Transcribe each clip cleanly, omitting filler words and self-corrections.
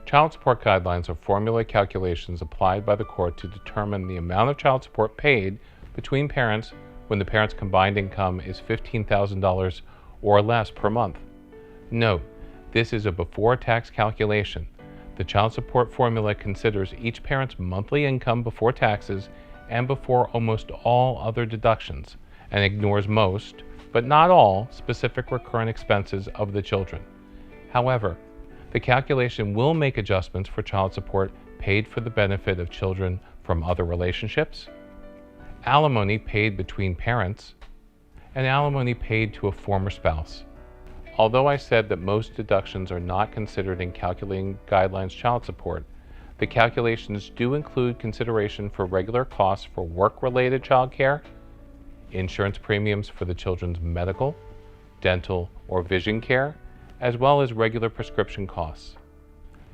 Child support guidelines are formula calculations applied by the court to determine the amount of child support paid between parents when the parents' combined income is $15,000 or less per month. Note, this is a before-tax calculation. The child support formula considers each parent's monthly income before taxes and before almost all other deductions, and ignores most, but not all, specific recurrent expenses of the children. However, the calculation will make adjustments for child support paid for the benefit of children from other relationships, alimony paid between parents, and alimony paid to a former spouse. Although I said that most deductions are not considered in calculating Guideline's child support, the calculations do include consideration for regular costs for work-related child care, insurance premiums for the children's medical, dental, or vision care, as well as regular prescription costs.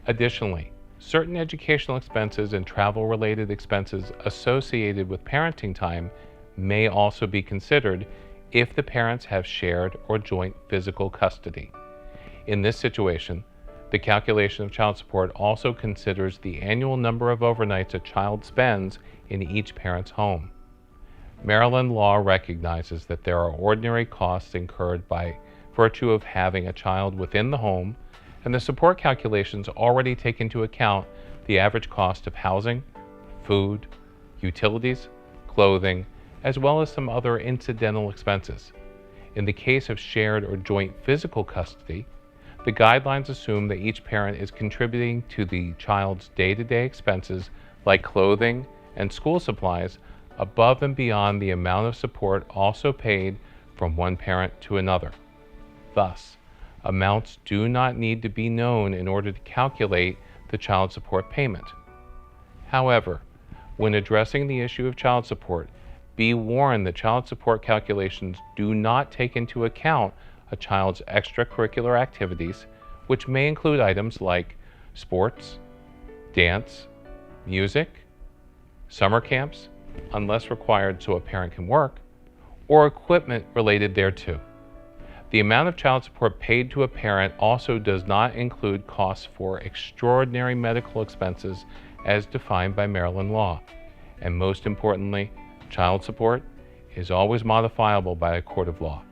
Additionally, certain educational expenses and travel-related expenses associated with parenting time may also be considered if the parents have shared or joint physical custody. In this situation, the calculation of child support also considers the annual number of overnights a child spends in each parent's home. Maryland law recognizes that there are ordinary costs incurred by virtue of having a child within the home, and the support calculations already take into account the average cost of housing, food, utilities, clothing, as well as some other incidental expenses. In the case of shared or joint physical custody, the guidelines assume that each parent is contributing to the child's day-to-day expenses like clothing and school supplies above and beyond the amount of support also paid from one parent to another. Thus, amounts do not need to be known in order to calculate the child support payment. However, when addressing the issue of child support, be warned that child support calculations do not take into account a child's extracurricular activities, which may include items like sports, dance, music, summer camps, unless required so a parent can work, or equipment related thereto. The amount of child support paid to a parent also does not include costs for extraordinary medical expenses as defined by Maryland law. And most importantly, child support is always modifiable by a court of law.